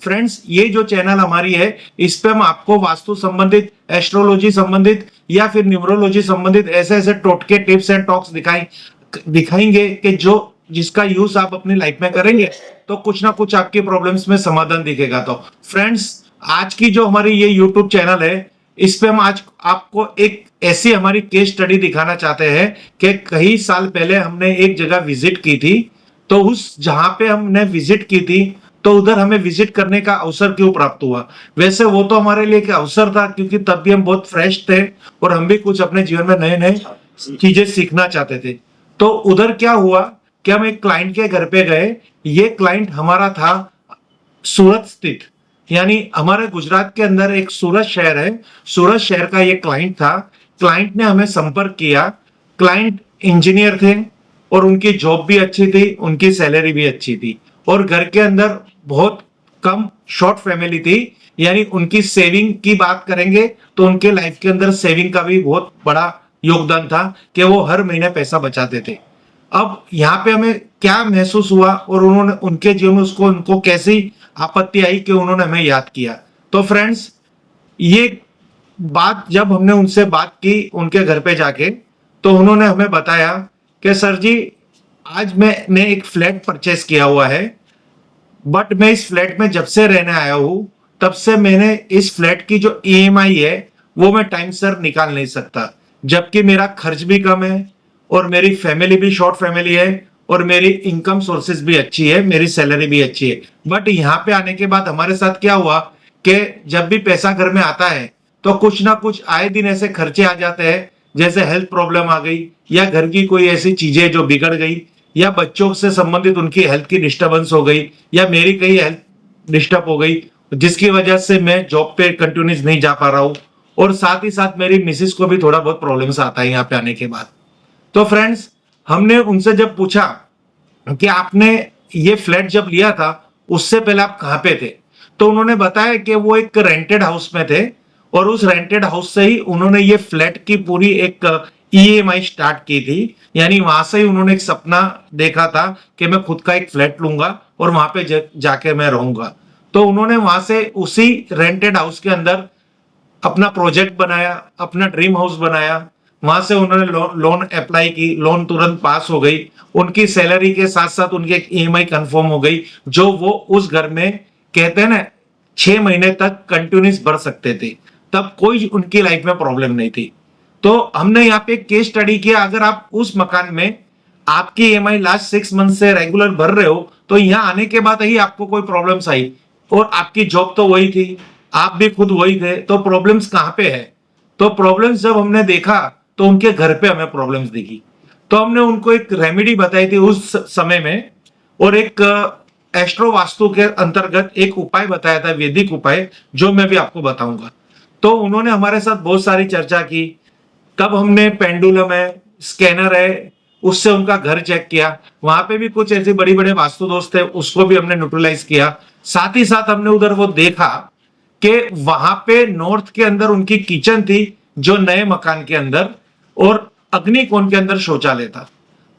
Friends, ये जो channel हमारी है, इस पे हम आपको वास्तु संबंधित, एस्ट्रोलॉजी संबंधित या फिर न्यूमरोलॉजी संबंधित ऐसे ऐसे टोटके, टिप्स एंड टॉक्स दिखाएंगे कि जो जिसका यूज आप अपनी लाइफ में करेंगे तो कुछ ना कुछ आपकी प्रॉब्लम्स में समाधान दिखेगा। तो फ्रेंड्स, आज की जो हमारी ये यूट्यूब चैनल है, इस पे हम आज आपको एक ऐसी हमारी केस स्टडी दिखाना चाहते हैं कि कई साल पहले हमने एक जगह विजिट की थी। तो उस जहां पे हमने विजिट की थी, तो उधर हमें विजिट करने का अवसर क्यों प्राप्त हुआ? वैसे वो तो हमारे लिए एक अवसर था, क्योंकि तब भी हम बहुत फ्रेश थे और हम भी कुछ अपने जीवन में नए नए चीजें सीखना चाहते थे। तो उधर क्या हुआ कि हम एक क्लाइंट के घर पे गए। ये क्लाइंट हमारा था सूरत स्थित, यानी हमारे गुजरात के अंदर एक सूरत शहर है, सूरत शहर का ये क्लाइंट था। क्लाइंट ने हमें संपर्क किया। क्लाइंट इंजीनियर थे और उनकी जॉब भी अच्छी थी, उनकी सैलरी भी अच्छी थी, और घर के अंदर बहुत कम शॉर्ट फैमिली थी। यानी उनकी सेविंग की बात करेंगे तो उनके लाइफ के अंदर सेविंग का भी बहुत बड़ा योगदान था कि वो हर महीने पैसा बचाते थे। अब यहाँ पे हमें क्या महसूस हुआ और उन्होंने उनके जीवन में उनको कैसी आपत्ति आई कि उन्होंने हमें याद किया। तो फ्रेंड्स, ये बात जब हमने उनसे बात की उनके घर पे जाके, तो उन्होंने हमें बताया कि सर जी, आज मैंने एक फ्लैट परचेस किया हुआ है, बट मैं इस फ्लैट में जब से रहने आया हूं, तब से मैंने इस फ्लैट की जो ईएमआई है वो मैं टाइम सर निकाल नहीं सकता, जबकि मेरा खर्च भी कम है और मेरी फैमिली भी शॉर्ट फैमिली है और मेरी इनकम सोर्सेज भी अच्छी है, मेरी सैलरी भी अच्छी है। बट यहाँ पे आने के बाद हमारे साथ क्या हुआ कि जब भी पैसा घर में आता है तो कुछ ना कुछ आए दिन ऐसे खर्चे आ जाते हैं, जैसे हेल्थ प्रॉब्लम आ गई, या घर की कोई ऐसी चीजें जो बिगड़ गई, या बच्चों से संबंधित उनकी हेल्थ की डिस्टर्बेंस हो गई, या मेरी कहीं हेल्थ डिस्टर्ब हो गई, जिसकी वजह से मैं जॉब पे कंटिन्यूस नहीं जा पा रहा हूँ। और साथ ही साथ मेरी मिसिस को भी थोड़ा बहुत प्रॉब्लम्स आता है यहाँ पे आने के बाद। तो फ्रेंड्स, हमने उनसे जब पूछा कि आपने ये फ्लैट जब लिया था उससे पहले आप कहाँ पे थे, तो उन्होंने बताया कि वो एक रेंटेड हाउस में थे और उस रेंटेड हाउस से ही उन्होंने ये फ्लैट की पूरी एक ईएमआई स्टार्ट की थी। यानी वहां से ही उन्होंने एक सपना देखा था कि मैं खुद का एक फ्लैट लूंगा और वहां पे जाके मैं रहूंगा। तो उन्होंने वहां से उसी रेंटेड हाउस के अंदर अपना प्रोजेक्ट बनाया, अपना ड्रीम हाउस बनाया। वहां से उन्होंने लोन अप्लाई की, लोन तुरंत पास हो गई, उनकी सैलरी के साथ साथ उनकी एक ईएमआई कंफर्म हो गई, जो वो उस घर में कहते हैं ना 6 महीने तक कंटिन्यूस भर सकते थे। तब कोई उनकी लाइफ में प्रॉब्लम नहीं थी। तो हमने यहाँ पे केस स्टडी किया, अगर आप उस मकान में आपकी ईएमआई लास्ट 6 मंथ से रेगुलर भर रहे हो, तो यहाँ आने के बाद ही आपको कोई प्रॉब्लम्स आई, और आपकी जॉब तो वही थी, आप भी खुद वही थे, तो प्रॉब्लम्स कहाँ पे है? तो प्रॉब्लम्स जब हमने देखा तो उनके घर पे हमें प्रॉब्लम्स दिखी। तो हमने उनको एक रेमेडी बताई थी उस समय में, और एक एस्ट्रो वास्तु के अंतर्गत एक उपाय बताया था, वैदिक उपाय, जो मैं भी आपको बताऊंगा। तो उन्होंने हमारे साथ बहुत सारी चर्चा की। तब हमने पेंडुलम है, स्कैनर है, उससे उनका घर चेक किया। वहां पे भी कुछ ऐसे बड़ी बड़े वास्तु दोस्त थे, उसको भी हमने न्यूट्रलाइज किया। साथ ही साथ हमने उधर वो देखा कि वहां पे नॉर्थ के अंदर उनकी किचन थी, जो नए मकान के अंदर, और अग्निकोण के अंदर शौचालय था।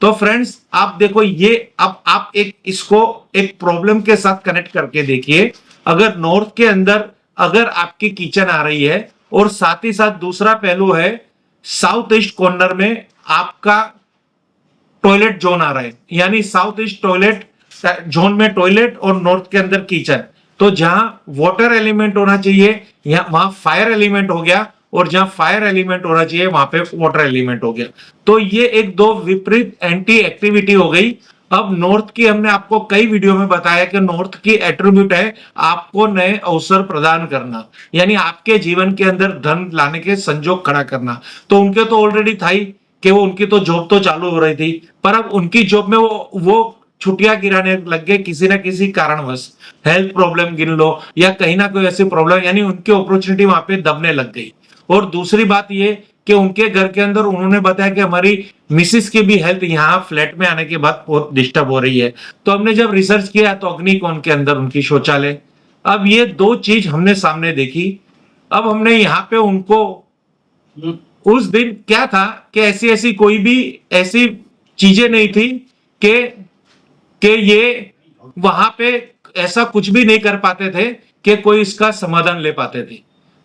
तो फ्रेंड्स, आप देखो, ये अब आप एक इसको एक प्रॉब्लम के साथ कनेक्ट करके देखिए। अगर नॉर्थ के अंदर अगर आपकी किचन आ रही है, और साथ ही साथ दूसरा पहलू है साउथ ईस्ट कॉर्नर में आपका टॉयलेट जोन आ रहा है, यानी साउथ ईस्ट टॉयलेट जोन में टॉयलेट और नॉर्थ के अंदर किचन, तो जहां वाटर एलिमेंट होना चाहिए वहां फायर एलिमेंट हो गया, और जहां फायर एलिमेंट होना चाहिए वहां पे वाटर एलिमेंट हो गया। तो ये एक दो विपरीत एंटी एक्टिविटी हो गई। अब नॉर्थ की हमने आपको कई वीडियो में बताया कि नॉर्थ की एट्रीब्यूट है आपको नए अवसर प्रदान करना, यानी आपके जीवन के अंदर धन लाने के संजोग खड़ा करना। तो उनके तो ऑलरेडी था ही कि वो उनकी तो जॉब तो चालू हो रही थी, पर अब उनकी जॉब में वो छुट्टियां गिराने लग गए किसी ना किसी कारणवश, हेल्थ प्रॉब्लम गिन लो या कहीं ना कोई ऐसी प्रॉब्लम, यानी उनकी अपॉर्चुनिटी वहां पे दबने लग गई। और दूसरी बात ये कि उनके घर के अंदर उन्होंने बताया कि हमारी मिसिस की भी हेल्थ यहाँ फ्लैट में आने के बाद बहुत डिस्टर्ब हो रही है। तो हमने जब रिसर्च किया तो अग्निकोण के अंदर उनकी शौचालय। अब ये दो चीज हमने सामने देखी। अब हमने यहाँ पे उनको, उस दिन क्या था कि ऐसी ऐसी कोई भी ऐसी चीजें नहीं थी कि ये वहां पे ऐसा कुछ भी नहीं कर पाते थे कि कोई इसका समाधान ले पाते थे।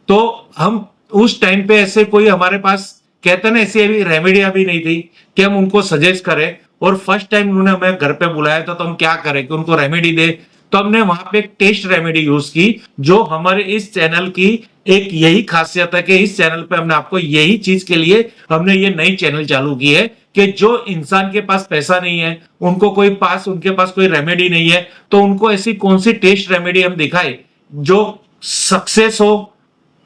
तो हम उस टाइम पे ऐसे कोई हमारे पास कहते ना ऐसी अभी रेमेडिया भी नहीं थी कि हम उनको सजेस्ट करें। और फर्स्ट टाइम उन्होंने हमें घर पे बुलाया था तो हम क्या करें कि उनको रेमेडी दे। तो हमने वहां पे एक टेस्ट रेमेडी यूज की, जो हमारे इस चैनल की एक यही खासियत है कि इस चैनल पे हमने आपको यही चीज के लिए हमने ये नई चैनल चालू की है कि जो इंसान के पास पैसा नहीं है, उनके पास कोई रेमेडी नहीं है, तो उनको ऐसी कौन सी टेस्ट रेमेडी हम दिखाए जो सक्सेस हो,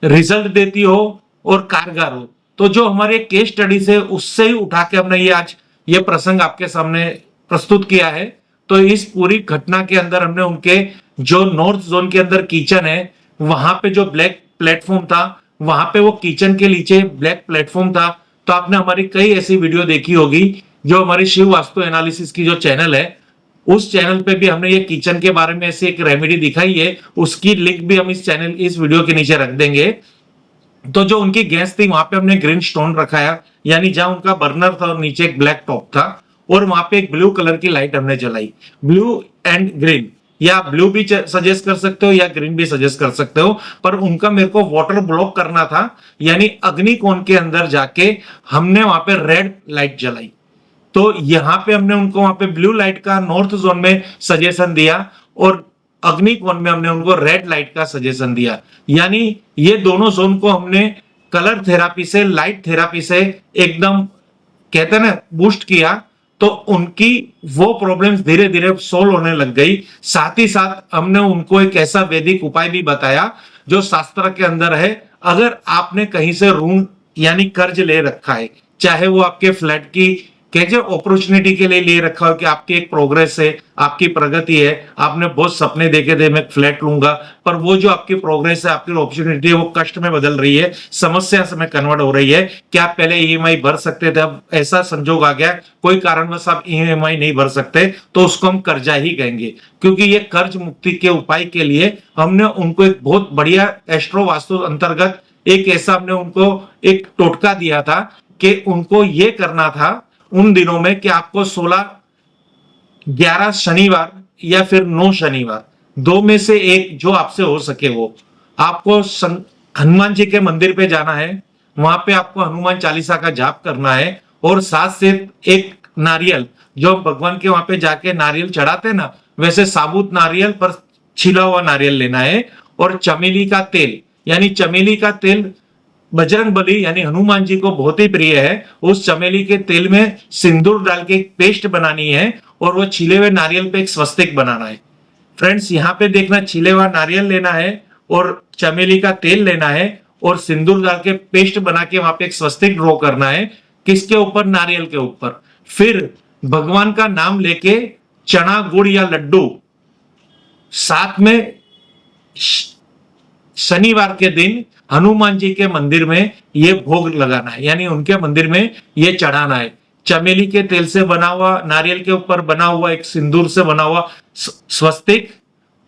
रिजल्ट देती हो और कारगर हो। तो जो हमारे केस स्टडीज है उससे ही उठा के हमने ये आज ये प्रसंग आपके सामने प्रस्तुत किया है। तो इस पूरी घटना के अंदर हमने उनके जो नॉर्थ जोन के अंदर किचन है वहां पे जो ब्लैक प्लेटफॉर्म था, वहां पे वो किचन के नीचे ब्लैक प्लेटफॉर्म था। तो आपने हमारी कई ऐसी वीडियो देखी होगी, जो हमारी शिव वास्तु एनालिसिस की जो चैनल है उस चैनल पे भी हमने ये किचन के बारे में ऐसे एक रेमेडी दिखाई है, उसकी लिंक भी हम इस वीडियो के नीचे रख देंगे। तो जो उनकी गैस थी वहां पे हमने ग्रीन स्टोन रखाया, यानी जहां उनका बर्नर था और नीचे एक ब्लैक टॉप था, और वहां पे एक ब्लू कलर की लाइट हमने जलाई। ब्लू एंड ग्रीन, या ब्लू भी सजेस्ट कर सकते हो या ग्रीन भी सजेस्ट कर सकते हो, पर उनका मेरे को वाटर ब्लॉक करना था, यानी अग्निकोण के अंदर जाके हमने वहां पे रेड लाइट जलाई। तो यहां पे हमने उनको वहां पे ब्लू लाइट का नॉर्थ जोन में सजेशन दिया और अग्निकोण में हमने उनको रेड लाइट का सजेशन दिया। यानी ये दोनों जोन को हमने कलर थेरापी से, लाइट थेरापी से एकदम कहते हैं ना बूस्ट किया। तो उनकी वो प्रॉब्लम्स धीरे धीरे सोल्व होने लग गई। साथ ही साथ हमने उनको एक ऐसा वैदिक उपाय भी बताया जो शास्त्र के अंदर है। अगर आपने कहीं से ऋण यानी कर्ज ले रखा है, चाहे वो आपके फ्लैट की कैसे अपॉर्चुनिटी के लिए ले रखा हो कि आपकी एक प्रोग्रेस है, आपकी प्रगति है, आपने बहुत सपने देखे थे मैं फ्लैट लूंगा, पर वो जो आपकी प्रोग्रेस है, आपकी अपॉर्चुनिटी है, वो कष्ट में बदल रही है, समस्या से में कन्वर्ट हो रही है कि आप पहले ईएमआई भर सकते थे, अब ऐसा संजोग आ गया कोई कारणवश आप ईएमआई नहीं भर सकते, तो उसको हम कर्जा ही कहेंगे। क्योंकि ये कर्ज मुक्ति के उपाय के लिए हमने उनको एक बहुत बढ़िया एस्ट्रो वास्तु अंतर्गत एक ऐसा हमने उनको एक टोटका दिया था कि उनको ये करना था उन दिनों में कि आपको 16, 11 शनिवार या फिर 9 शनिवार, दो में से एक जो आपसे हो सके वो आपको हनुमान जी के मंदिर पे जाना है। वहां पे आपको हनुमान चालीसा का जाप करना है और साथ से एक नारियल, जो भगवान के वहां पे जाके नारियल चढ़ाते हैं ना, वैसे साबुत नारियल पर छिला हुआ नारियल लेना है। और चमेली का तेल, यानी चमेली का तेल बजरंग बली यानी हनुमान जी को बहुत ही प्रिय है। उस चमेली के तेल में सिंदूर डाल के एक पेस्ट बनानी है और वो छिले हुए नारियल पे एक स्वस्तिक बनाना है। फ्रेंड्स यहाँ पे देखना, छिले हुआ नारियल लेना है और चमेली का तेल लेना है और सिंदूर डाल के पेस्ट बना के वहां पे एक स्वस्तिक ड्रॉ करना है। किसके ऊपर? नारियल के ऊपर। फिर भगवान का नाम लेके चना, गुड़ या लड्डू, साथ में शनिवार के दिन हनुमान जी के मंदिर में ये भोग लगाना है, यानी उनके मंदिर में ये चढ़ाना है। चमेली के तेल से बना हुआ, नारियल के ऊपर बना हुआ एक सिंदूर से बना हुआ स्वस्तिक,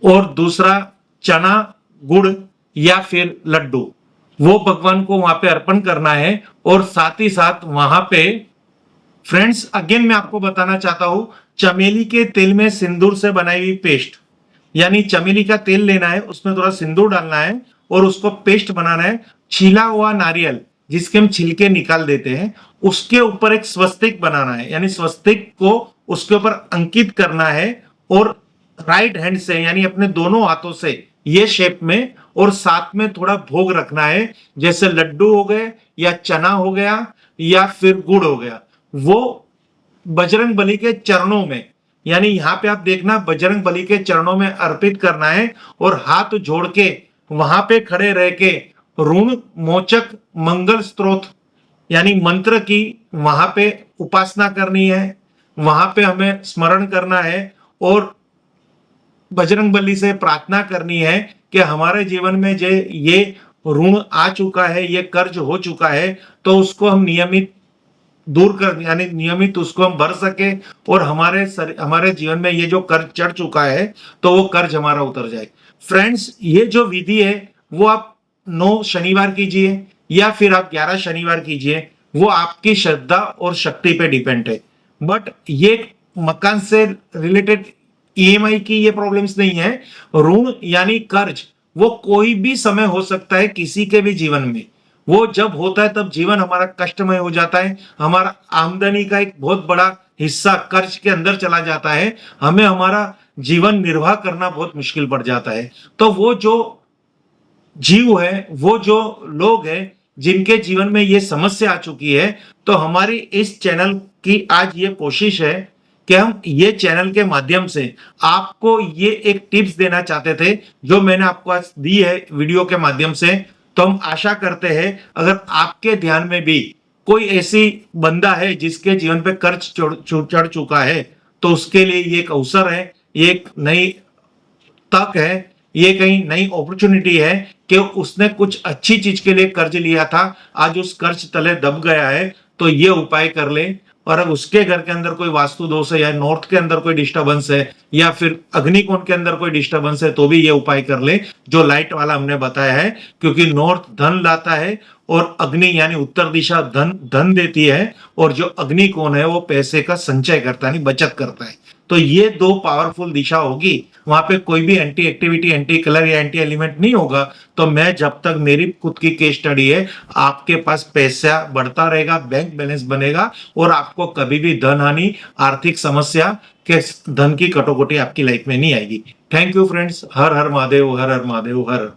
और दूसरा चना, गुड़ या फिर लड्डू, वो भगवान को वहां पे अर्पण करना है। और साथ ही साथ वहां पे फ्रेंड्स अगेन मैं आपको बताना चाहता हूं, चमेली के तेल में सिंदूर से बनाई हुई पेस्ट, यानी चमेली का तेल लेना है, उसमें थोड़ा सिंदूर डालना है और उसको पेस्ट बनाना है। छिला हुआ नारियल जिसके हम छिलके निकाल देते हैं, उसके ऊपर एक स्वस्तिक बनाना है, यानी स्वस्तिक को उसके ऊपर अंकित करना है और राइट हैंड से यानी अपने दोनों हाथों से ये शेप में, और साथ में थोड़ा भोग रखना है, जैसे लड्डू हो गए या चना हो गया या फिर गुड़ हो गया, वो बजरंग बली के चरणों में, यानी यहां पे आप देखना बजरंग बली के चरणों में अर्पित करना है और हाथ जोड़ के वहां पे खड़े रह के ऋण मोचक मंगल स्त्रोत यानी मंत्र की वहां पे उपासना करनी है, वहां पे हमें स्मरण करना है और बजरंग बली से प्रार्थना करनी है कि हमारे जीवन में जो ये ऋण आ चुका है, ये कर्ज हो चुका है, तो उसको हम नियमित दूर कर, यानी नियमित उसको हम भर सके और हमारे जीवन में ये जो कर्ज चढ़ चुका है तो वो कर्ज हमारा उतर जाए। फ्रेंड्स ये जो विधि है वो आप 9 शनिवार कीजिए या फिर आप 11 शनिवार कीजिए, वो आपकी श्रद्धा और शक्ति पे डिपेंड है। बट ये मकान से रिलेटेड ईएमआई की ये प्रॉब्लम्स नहीं है। ऋण यानी कर्ज, वो कोई भी समय हो सकता है किसी के भी जीवन में। वो जब होता है तब जीवन हमारा कष्टमय हो जाता है, हमारा आमदनी का एक बहुत बड़ा हिस्सा कर्ज के अंदर चला जाता है, हमें हमारा जीवन निर्वाह करना बहुत मुश्किल पड़ जाता है। तो वो जो जीव है, वो जो लोग हैं जिनके जीवन में ये समस्या आ चुकी है, तो हमारी इस चैनल की आज ये कोशिश है कि हम ये चैनल के माध्यम से आपको ये एक टिप्स देना चाहते थे जो मैंने आपको आज दी है वीडियो के माध्यम से। तो हम आशा करते हैं अगर आपके ध्यान में भी कोई ऐसी बंदा है जिसके जीवन पे कर्ज चढ़ चुका है, तो उसके लिए ये एक अवसर है, ये एक नई तक है, ये कहीं नई अपॉर्चुनिटी है कि उसने कुछ अच्छी चीज के लिए कर्ज लिया था, आज उस कर्ज तले दब गया है, तो ये उपाय कर ले। और अब उसके घर के अंदर कोई वास्तु दोष है या नॉर्थ के अंदर कोई डिस्टर्बेंस है या फिर अग्निकोण के अंदर कोई डिस्टर्बेंस है, तो भी ये उपाय कर ले जो लाइट वाला हमने बताया है। क्योंकि नॉर्थ धन लाता है और अग्नि यानी उत्तर दिशा धन धन देती है, और जो अग्निकोण है वो पैसे का संचय करता है, बचत करता है। तो ये दो पावरफुल दिशा होगी, वहां पे कोई भी एंटी एक्टिविटी, एंटी कलर या एंटी एलिमेंट नहीं होगा। तो मैं जब तक मेरी खुद की केस स्टडी है, आपके पास पैसा बढ़ता रहेगा, बैंक बैलेंस बनेगा और आपको कभी भी धन हानि, आर्थिक समस्या के धन की कटौती आपकी लाइफ में नहीं आएगी। Thank you friends. Her her Mahadev, her her Mahadev, her her